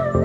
Hi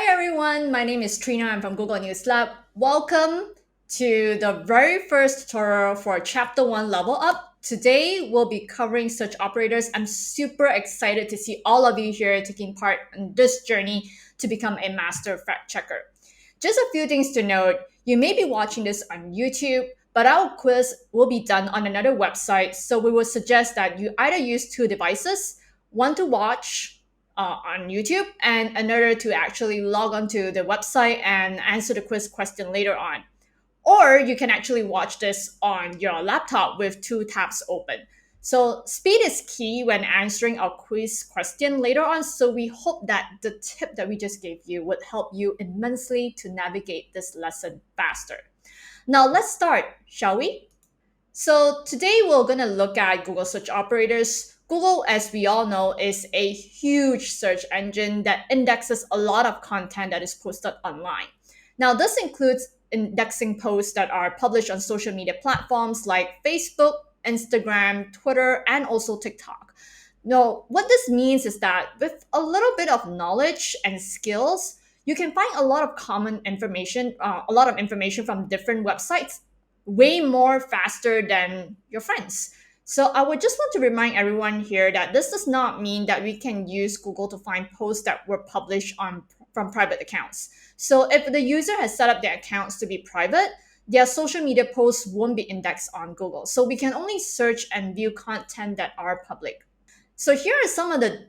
everyone, my name is Trina. I'm from Google News Lab. Welcome to the very first tutorial for Chapter 1 Level Up. Today we'll be covering search operators. I'm super excited to see all of you here taking part in this journey to become a master fact checker. Just a few things to note. You may be watching this on YouTube, but our quiz will be done on another website. So we would suggest that you either use two devices, one to watch on YouTube and another to actually log onto the website and answer the quiz question later on. Or you can actually watch this on your laptop with two tabs open. So speed is key when answering our quiz question later on. So we hope that the tip that we just gave you would help you immensely to navigate this lesson faster. Now let's start, shall we? So today we're going to look at Google search operators. Google, as we all know, is a huge search engine that indexes a lot of content that is posted online. Now, this includes indexing posts that are published on social media platforms like Facebook, Instagram, Twitter, and also TikTok. Now, what this means is that with a little bit of knowledge and skills, you can find a lot of common information, a lot of information from different websites way more faster than your friends. So I would just want to remind everyone here that this does not mean that we can use Google to find posts that were published on from private accounts. So if the user has set up their accounts to be private, their social media posts won't be indexed on Google. So we can only search and view content that are public. So here are some of the,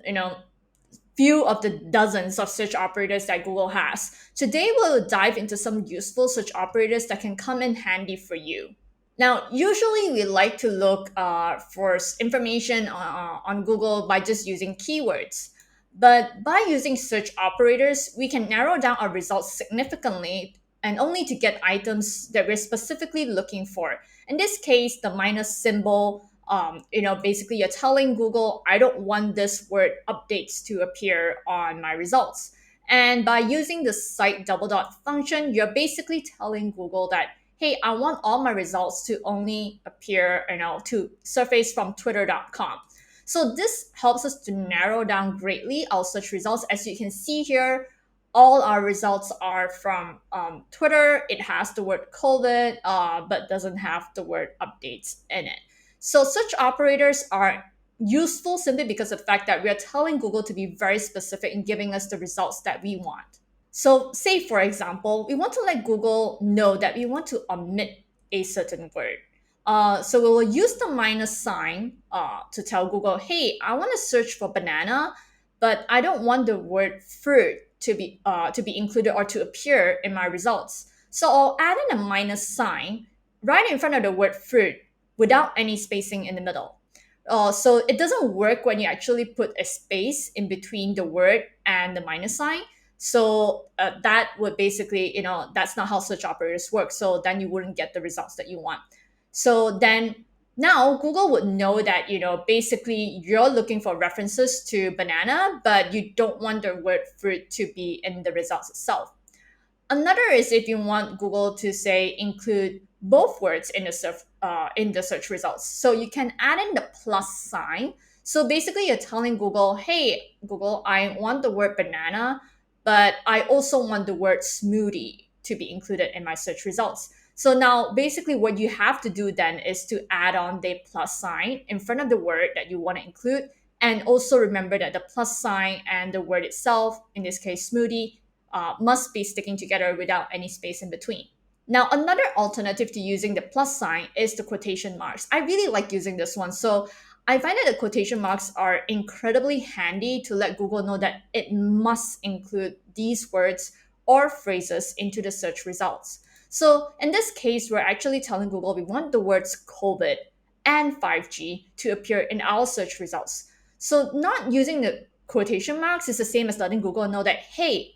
few of the dozens of search operators that Google has. Today, we'll dive into some useful search operators that can come in handy for you. Now, usually we like to look for information on Google by just using keywords. But by using search operators, we can narrow down our results significantly and only to get items that we're specifically looking for. In this case, the minus symbol, basically you're telling Google, I don't want this word updates to appear on my results. And by using the cite double dot function, you're basically telling Google that, hey, I want all my results to only appear, to surface from twitter.com. So this helps us to narrow down greatly our search results. As you can see here, all our results are from Twitter. It has the word COVID, but doesn't have the word updates in it. So search operators are useful simply because of the fact that we are telling Google to be very specific in giving us the results that we want. So say, for example, we want to let Google know that we want to omit a certain word. So we will use the minus sign to tell Google, hey, I want to search for banana, but I don't want the word fruit to be included or to appear in my results. So I'll add in a minus sign right in front of the word fruit without any spacing in the middle. So it doesn't work when you actually put a space in between the word and the minus sign. So that would basically, that's not how search operators work. So then you wouldn't get the results that you want. So then now Google would know that, basically you're looking for references to banana, but you don't want the word fruit to be in the results itself. Another is if you want Google to say include both words in the search results. So you can add in the plus sign. So basically you're telling Google, hey, Google, I want the word banana, but I also want the word smoothie to be included in my search results. So now basically what you have to do then is to add on the plus sign in front of the word that you want to include. And also remember that the plus sign and the word itself, in this case smoothie, must be sticking together without any space in between. Now, another alternative to using the plus sign is the quotation marks. I really like using this one. So I find that the quotation marks are incredibly handy to let Google know that it must include these words or phrases into the search results. So in this case, we're actually telling Google we want the words COVID and 5G to appear in our search results. So not using the quotation marks is the same as letting Google know that, hey,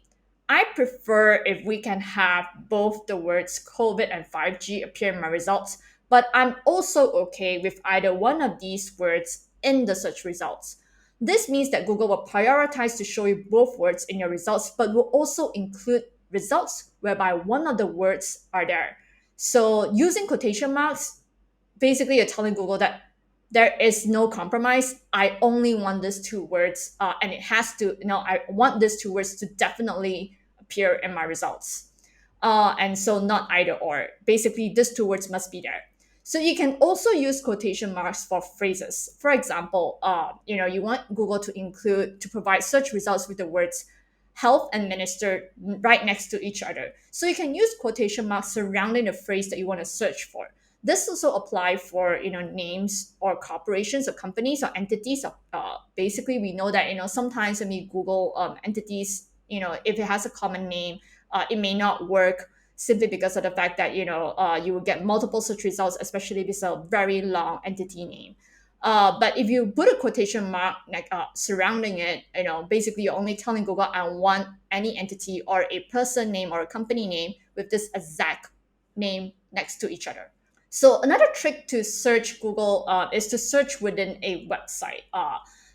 I prefer if we can have both the words COVID and 5G appear in my results, but I'm also okay with either one of these words in the search results. This means that Google will prioritize to show you both words in your results, but will also include results whereby one of the words are there. So using quotation marks, basically you're telling Google that there is no compromise. I only want these two words, and it has to, I want these two words to definitely appear in my results. And so not either or. Basically, these two words must be there. So you can also use quotation marks for phrases. For example, you want Google to provide search results with the words health and minister right next to each other. So you can use quotation marks surrounding the phrase that you want to search for. This also apply for names or corporations or companies or entities. Basically, we know that sometimes when we Google entities, if it has a common name, it may not work simply because of the fact that you will get multiple search results, especially if it's a very long entity name. But if you put a quotation mark like surrounding it, basically you're only telling Google, I want any entity or a person name or a company name with this exact name next to each other. So another trick to search Google is to search within a website.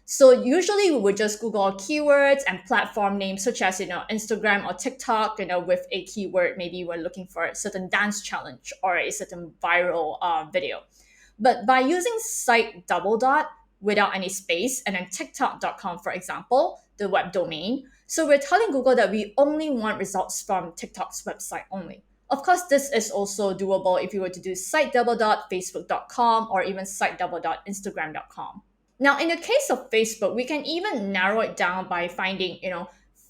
So usually we would just Google keywords and platform names such as Instagram or TikTok, with a keyword. Maybe we're looking for a certain dance challenge or a certain viral video. But by using site double dot without any space and then TikTok.com, for example, the web domain. So we're telling Google that we only want results from TikTok's website only. Of course, this is also doable if you were to do site double dot facebook.com or even site double dot instagram.com. Now, in the case of Facebook, we can even narrow it down by finding,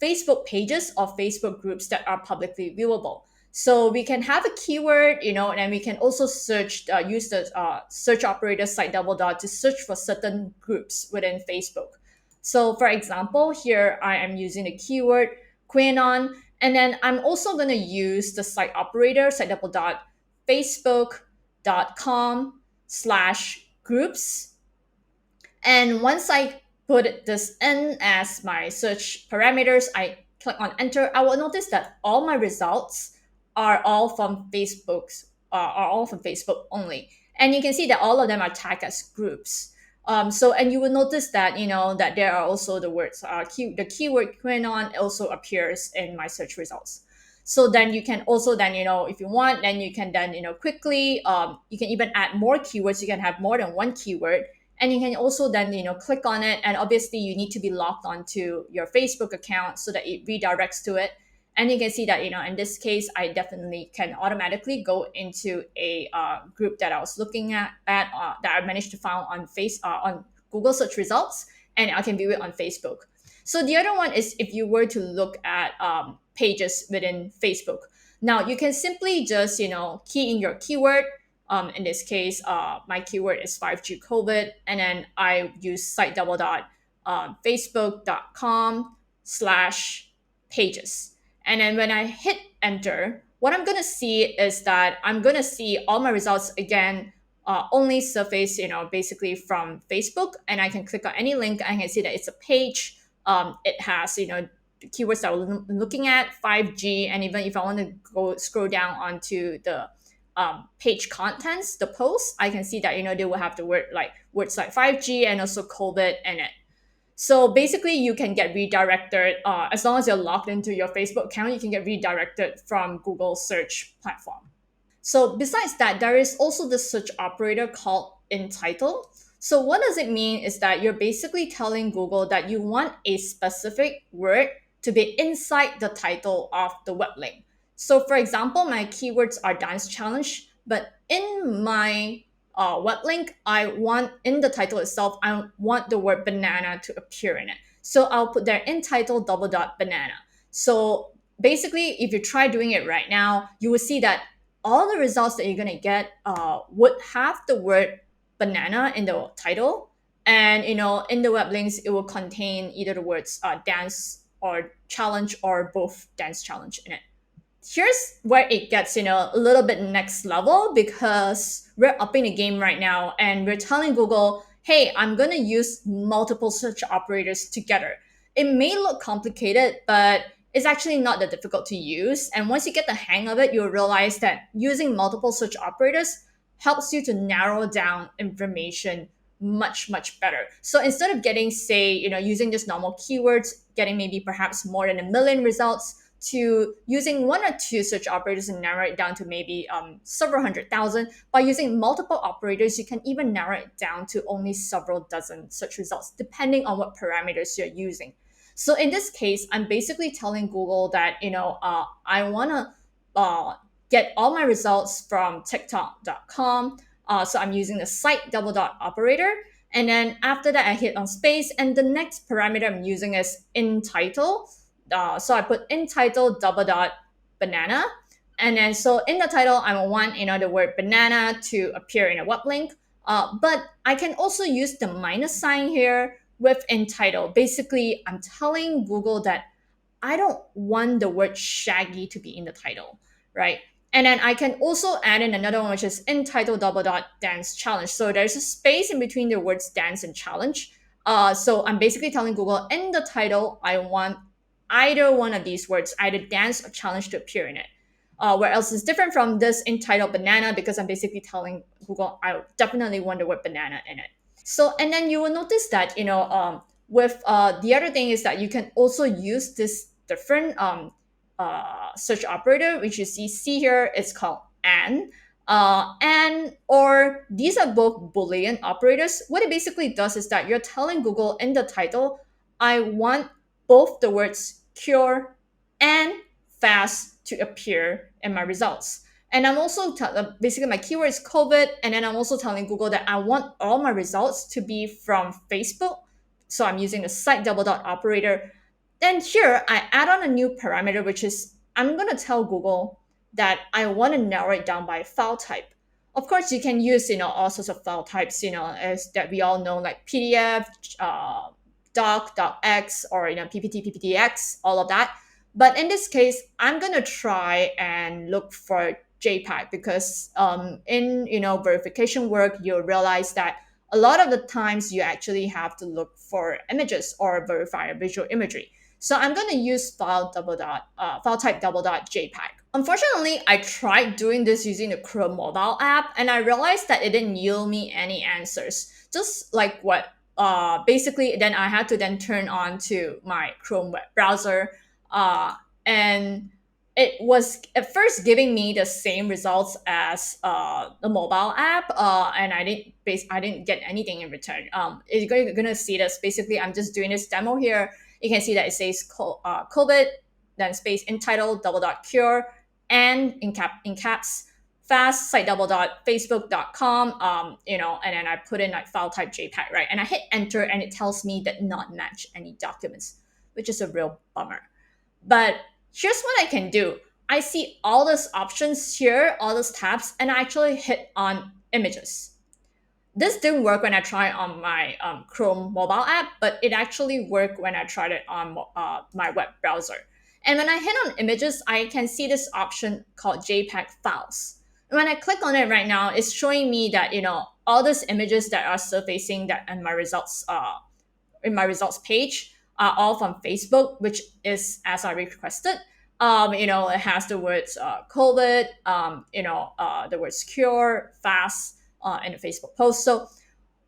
Facebook pages or Facebook groups that are publicly viewable. So we can have a keyword, and then we can also use the search operator site double dot to search for certain groups within Facebook. So for example, here I am using the keyword QAnon, and then I'm also going to use the site operator site double dot facebook.com/groups. And once I put this in as my search parameters, I click on enter, I will notice that all my results are all from Facebook only. And you can see that all of them are tagged as groups. And you will notice that, that there are also the words, the keyword QAnon also appears in my search results. So then you can also then, if you want, then you can then, quickly, you can even add more keywords. You can have more than one keyword, and you can also then click on it, and obviously you need to be logged onto your Facebook account so that it redirects to it. And you can see that in this case I definitely can automatically go into a group that I was looking at that I managed to find on Google search results, and I can view it on Facebook. So the other one is if you were to look at pages within Facebook. Now you can simply just key in your keyword. In this case, my keyword is 5G COVID, and then I use site double dot facebook.com/pages. And then when I hit enter, what I'm going to see is that I'm going to see all my results again, only surface, basically from Facebook. And I can click on any link. I can see that it's a page. It has, the keywords that we're looking at, 5G. And even if I want to go scroll down onto the page contents, the post, I can see that, they will have the words like 5G and also COVID in it. So basically, you can get redirected as long as you're logged into your Facebook account. You can get redirected from Google search platform. So besides that, there is also the search operator called InTitle. So what does it mean is that you're basically telling Google that you want a specific word to be inside the title of the web link. So for example, my keywords are dance challenge, but in my web link, I want in the title itself, I want the word banana to appear in it. So I'll put there InTitle double dot banana. So basically, if you try doing it right now, you will see that all the results that you're going to get would have the word banana in the title. And, in the web links, it will contain either the words dance or challenge or both dance challenge in it. Here's where it gets, a little bit next level, because we're upping the game right now and we're telling Google, hey, I'm going to use multiple search operators together. It may look complicated, but it's actually not that difficult to use. And once you get the hang of it, you'll realize that using multiple search operators helps you to narrow down information much better. So instead of getting, say, using just normal keywords, getting maybe perhaps more than a million results, to using one or two search operators and narrow it down to maybe several hundred thousand. By using multiple operators, you can even narrow it down to only several dozen search results, depending on what parameters you're using. So in this case, I'm basically telling Google that, I want to get all my results from TikTok.com. So I'm using the site double dot operator. And then after that, I hit on space. And the next parameter I'm using is InTitle. So I put InTitle double dot banana. And then so in the title, I want the word banana to appear in a web link. But I can also use the minus sign here with InTitle. Basically, I'm telling Google that I don't want the word shaggy to be in the title, right? And then I can also add in another one, which is InTitle double dot dance challenge. So there's a space in between the words dance and challenge. So I'm basically telling Google in the title, I want either one of these words, either dance or challenge, to appear in it. Where else is different from this InTitle banana, because I'm basically telling Google I definitely want the word banana in it. So, and then you will notice that, with the other thing is that you can also use this different search operator, which you see here. It's called and or these are both Boolean operators. What it basically does is that you're telling Google in the title, I want both the words cure and fast to appear in my results. And I'm also basically my keyword is COVID, and then I'm also telling Google that I want all my results to be from Facebook. So I'm using the site double dot operator. Then here I add on a new parameter, which is I'm going to tell Google that I want to narrow it down by file type. Of course, you can use all sorts of file types, as that we all know, like PDF, doc, docx, or PPT, PPTX, all of that. But in this case, I'm gonna try and look for JPEG, because in verification work, you'll realize that a lot of the times you actually have to look for images or verify a visual imagery. So I'm going to use file type double dot JPEG. Unfortunately, I tried doing this using the Chrome mobile app, and I realized that it didn't yield me any answers. Just like what basically, then I had to then turn on to my Chrome web browser, and it was at first giving me the same results as the mobile app, and I didn't get anything in return. You're gonna see this. Basically, I'm just doing this demo here. You can see that it says COVID, then space InTitle double dot cure, and in caps fast site double dot facebook.com, and then I put in like file type JPEG, right? And I hit enter, and it tells me that not match any documents, which is a real bummer. But here's what I can do. I see all those options here, all those tabs, and I actually hit on images. This didn't work when I tried on my Chrome mobile app, but it actually worked when I tried it on my web browser. And when I hit on images, I can see this option called JPEG files. And when I click on it right now, it's showing me that all these images that are surfacing that in my results page are all from Facebook, which is as I requested. It has the words COVID, the words cure, fast, in the Facebook post. So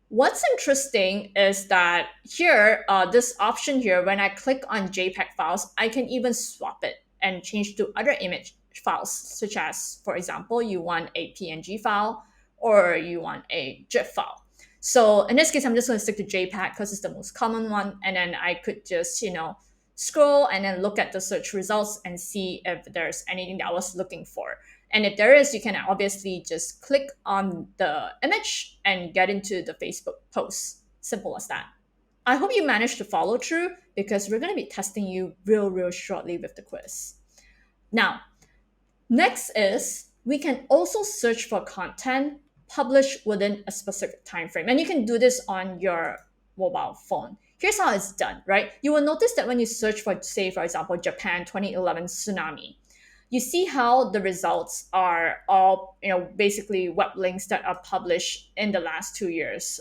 what's interesting is that here, this option here, when I click on JPEG files, I can even swap it and change to other image files, such as, for example, you want a PNG file or you want a GIF file. So in this case, I'm just going to stick to JPEG because it's the most common one. And then I could just, scroll and then look at the search results and see if there's anything that I was looking for. And if there is, you can obviously just click on the image and get into the Facebook post. Simple as that. I hope you managed to follow through, because we're going to be testing you real shortly with the quiz. Now, next is we can also search for content published within a specific time frame. And you can do this on your mobile phone. Here's how it's done, right? You will notice that when you search for, say, for example, Japan 2011 tsunami, you see how the results are all, basically web links that are published in the last 2 years.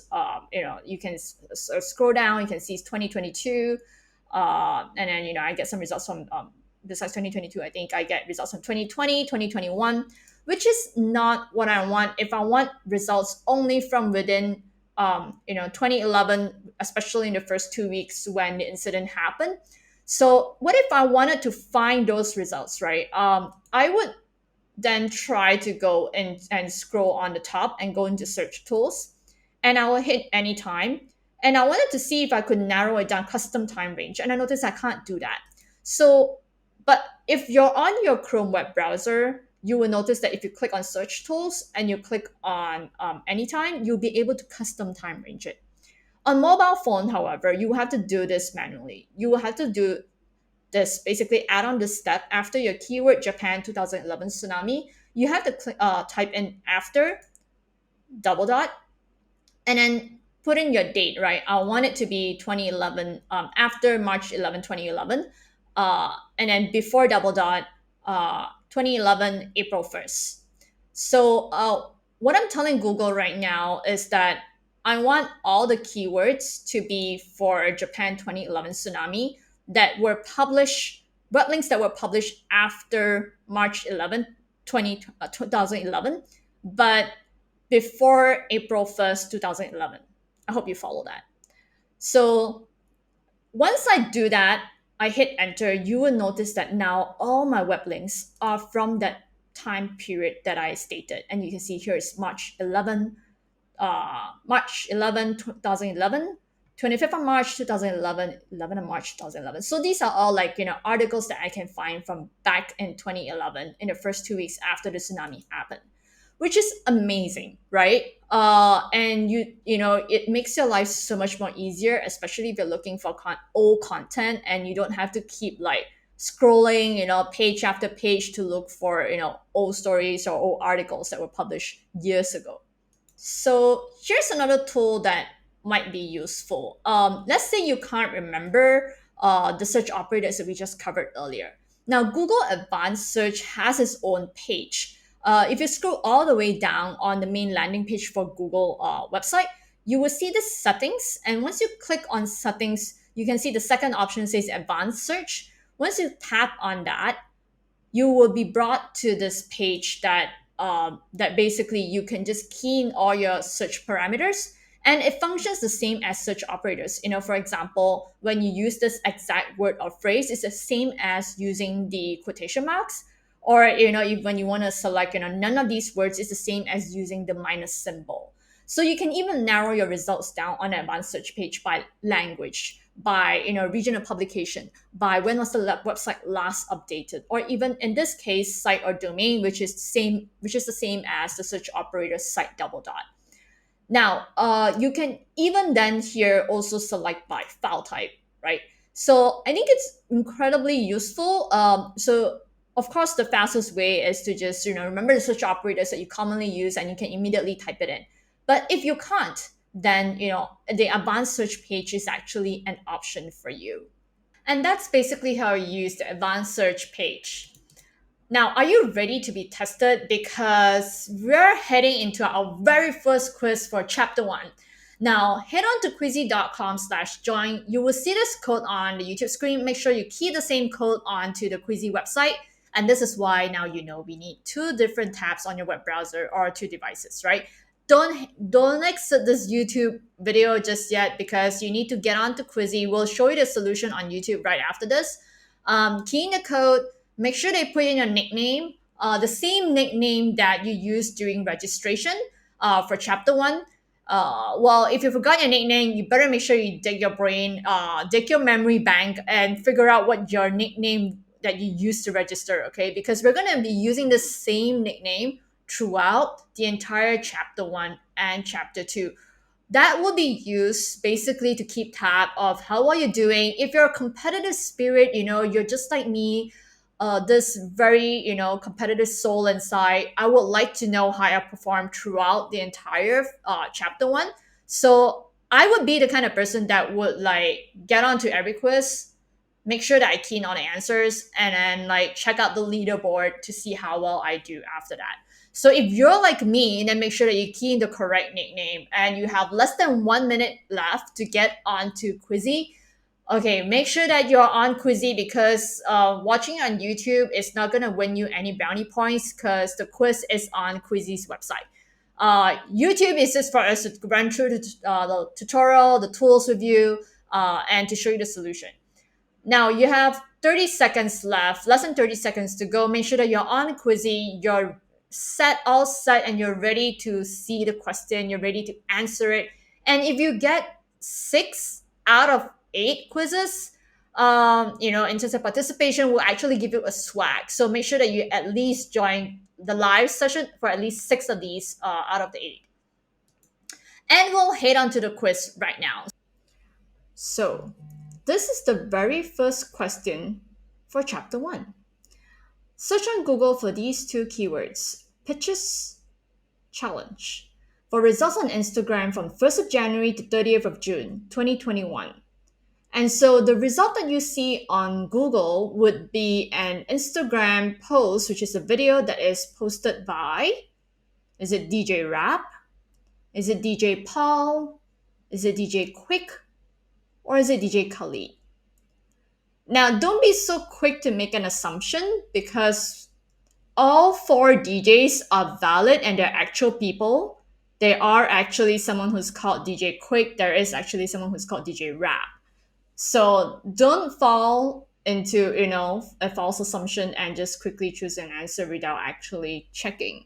You can scroll down, you can see 2022, and then, I get some results from, besides 2022, I think I get results from 2020, 2021, which is not what I want. If I want results only from within 2011, especially in the first 2 weeks when the incident happened. So what if I wanted to find those results, right? I would then try to go and scroll on the top and go into search tools, and I will hit anytime. And I wanted to see if I could narrow it down custom time range, and I noticed I can't do that. So, but if you're on your Chrome web browser, you will notice that if you click on search tools and you click on anytime, you'll be able to custom time range it. On mobile phone, however, you have to do this manually. You will have to do this, basically add on this step after your keyword Japan 2011 tsunami. You have to type in after double dot, and then put in your date, right? I want it to be 2011, after March 11, 2011, and then before double dot, 2011 April 1st. So what I'm telling Google right now is that I want all the keywords to be for Japan 2011 tsunami that were published, web links that were published after March 11, 2011, but before April 1st, 2011. I hope you follow that. So once I do that, I hit enter, you will notice that now all my web links are from that time period that I stated. And you can see here is March 11, 2011, 25th of March 2011, 11th of March 2011. So these are all like, articles that I can find from back in 2011 in the first 2 weeks after the tsunami happened, which is amazing, right? And it makes your life so much more easier, especially if you're looking for old content and you don't have to keep like scrolling, page after page to look for, old stories or old articles that were published years ago. So here's another tool that might be useful. Let's say you can't remember the search operators that we just covered earlier. Now, Google Advanced Search has its own page. If you scroll all the way down on the main landing page for Google website, you will see the settings. And once you click on settings, you can see the second option says Advanced Search. Once you tap on that, you will be brought to this page that basically you can just key in all your search parameters, and it functions the same as search operators. For example, when you use this exact word or phrase, it's the same as using the quotation marks. Or when you want to select none of these words, it's the same as using the minus symbol. So you can even narrow your results down on an advanced search page by language, by region of publication, by when was the website last updated, or even in this case site or domain, which is the same as the search operator site double dot. Now you can even then here also select by file type, right? So I think it's incredibly useful. So of course the fastest way is to just remember the search operators that you commonly use, and you can immediately type it in. But if you can't, then the advanced search page is actually an option for you. And that's basically how you use the advanced search page. Now, are you ready to be tested? Because we're heading into our very first quiz for chapter 1. Now, head on to quizzy.com/join. You will see this code on the YouTube screen. Make sure you key the same code onto the Quizzy website. And this is why now we need 2 different tabs on your web browser or 2 devices, right? Don't exit this YouTube video just yet, because you need to get onto Quizzy. We'll show you the solution on YouTube right after this. Key in the code. Make sure they put in your nickname, the same nickname that you used during registration for chapter 1. Well, if you forgot your nickname, you better make sure you dig your brain, dig your memory bank, and figure out what your nickname that you used to register, okay? Because we're going to be using the same nickname throughout the entire chapter 1 and chapter 2. That will be used basically to keep tab of how are you doing. If you're a competitive spirit, you're just like me, this very competitive soul inside, I would like to know how I perform throughout the entire chapter 1. So I would be the kind of person that would like get onto every quiz, make sure that I key in all the answers, and then like check out the leaderboard to see how well I do after that. So if you're like me, then make sure that you key in the correct nickname, and you have less than 1 minute left to get onto Quizzy. Okay, make sure that you're on Quizzy, because watching on YouTube is not going to win you any bounty points, because the quiz is on Quizzy's website. YouTube is just for us to run through the tutorial, the tools with you, and to show you the solution. Now you have 30 seconds left, less than 30 seconds to go. Make sure that you're on Quizzy, you're all set, and you're ready to see the question, you're ready to answer it. And if you get 6 out of 8 quizzes, in terms of participation, we'll actually give you a swag. So make sure that you at least join the live session for at least 6 of these out of the 8. And we'll head on to the quiz right now. So, this is the very first question for chapter 1. Search on Google for these 2 keywords, pitches, challenge, for results on Instagram from 1st of January to 30th of June, 2021. And so the result that you see on Google would be an Instagram post, which is a video that is posted by, is it DJ Rap? Is it DJ Paul? Is it DJ Quick? Or is it DJ Khalid? Now, don't be so quick to make an assumption because all 4 DJs are valid and they're actual people. There are actually someone who's called DJ Quick. There is actually someone who's called DJ Rap. So don't fall into, a false assumption and just quickly choose an answer without actually checking.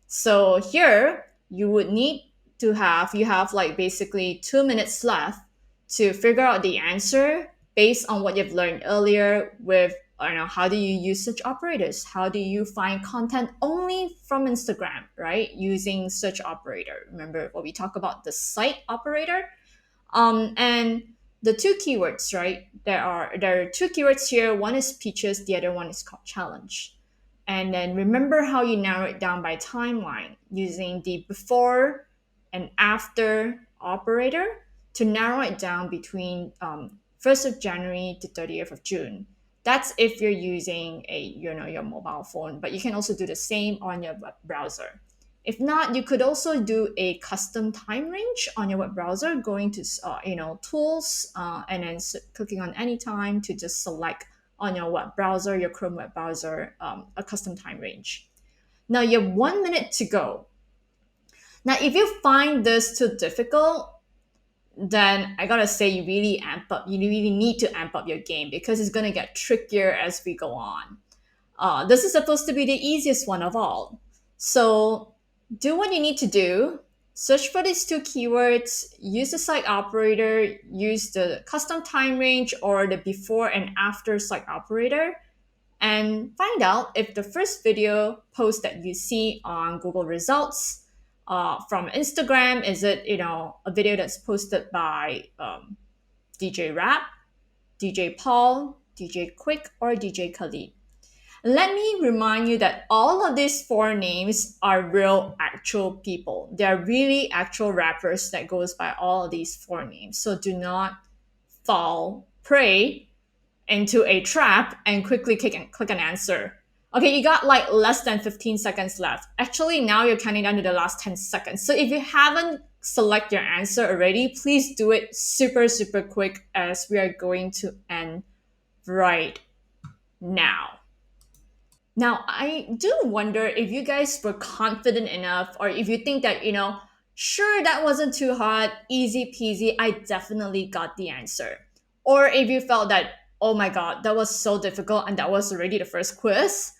So here you would need to you have like basically 2 minutes left to figure out the answer based on what you've learned earlier with, how do you use search operators? How do you find content only from Instagram, right? Using search operator. Remember what we talked about, the site operator? And the 2 keywords, right? There are 2 keywords here. One is peaches, the other one is called challenge. And then remember how you narrow it down by timeline using the before and after operator to narrow it down between 1st of January to 30th of June. That's if you're using your mobile phone, but you can also do the same on your web browser. If not, you could also do a custom time range on your web browser, going to tools and then clicking on any time to just select on your web browser, your Chrome web browser, a custom time range. Now you have 1 minute to go. Now, if you find this too difficult, then I gotta say you really need to amp up your game because it's gonna get trickier as we go on. This is supposed to be the easiest one of all. So do what you need to do. Search for these 2 keywords, use the site operator, use the custom time range or the before and after site operator, and find out if the first video post that you see on Google results from Instagram, is it, a video that's posted by DJ Rap, DJ Paul, DJ Quick, or DJ Khalid. Let me remind you that all of these 4 names are real, actual people. They're really actual rappers that goes by all of these 4 names. So do not fall prey into a trap and quickly click an answer. Okay, you got like less than 15 seconds left. Actually, now you're counting down to the last 10 seconds. So if you haven't select your answer already, please do it super, super quick as we are going to end right now. Now, I do wonder if you guys were confident enough or if you think that, sure, that wasn't too hard, easy peasy, I definitely got the answer. Or if you felt that, oh my God, that was so difficult and that was already the first quiz.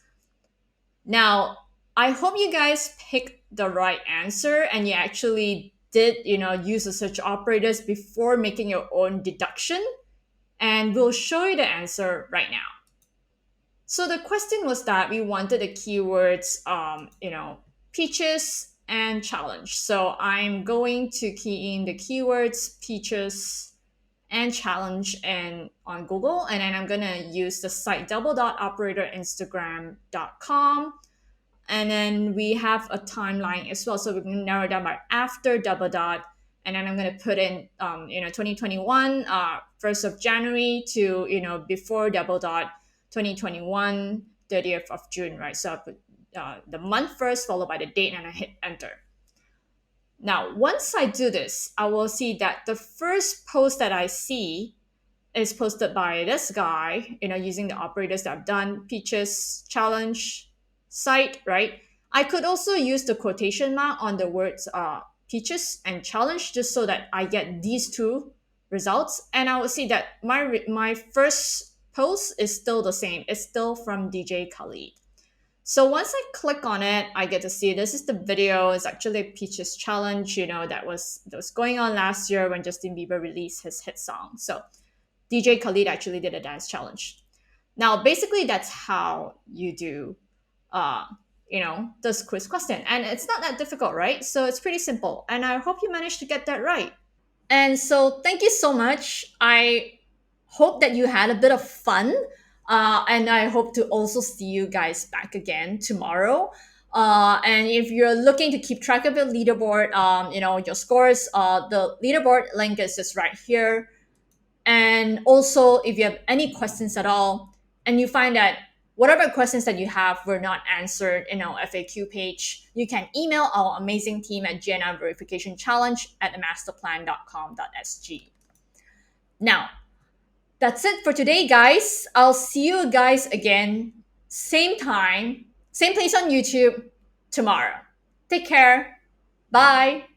Now, I hope you guys picked the right answer and you actually did, use the search operators before making your own deduction. And we'll show you the answer right now. So the question was that we wanted the keywords, peaches and challenge. So I'm going to key in the keywords peaches and challenge on Google, and then I'm gonna use the site double dot operator instagram.com, and then we have a timeline as well. So we can narrow it down by after double dot, and then I'm gonna put in 2021 1st of January to before double dot 2021 30th of June, right? So I put the month first followed by the date and I hit enter. Now, once I do this, I will see that the first post that I see is posted by this guy, using the operators that I've done, peaches challenge site, right? I could also use the quotation mark on the words peaches and challenge just so that I get these two results. And I would see that my first post is still the same. It's still from DJ Khalid. So once I click on it, I get to see this is the video. It's actually a Peaches challenge, that was going on last year when Justin Bieber released his hit song. So DJ Khalid actually did a dance challenge. Now, basically, that's how you do, uh, this quiz question, and it's not that difficult, right? So it's pretty simple, and I hope you managed to get that right. And so, thank you so much. I hope that you had a bit of fun. And I hope to also see you guys back again tomorrow. And if you're looking to keep track of your leaderboard, your scores, the leaderboard link is just right here. And also, if you have any questions at all, and you find that whatever questions that you have were not answered in our FAQ page, you can email our amazing team at GNR Verification Challenge at themasterplan.com.sg. Now, that's it for today, guys. I'll see you guys again, same time, same place on YouTube tomorrow. Take care. Bye.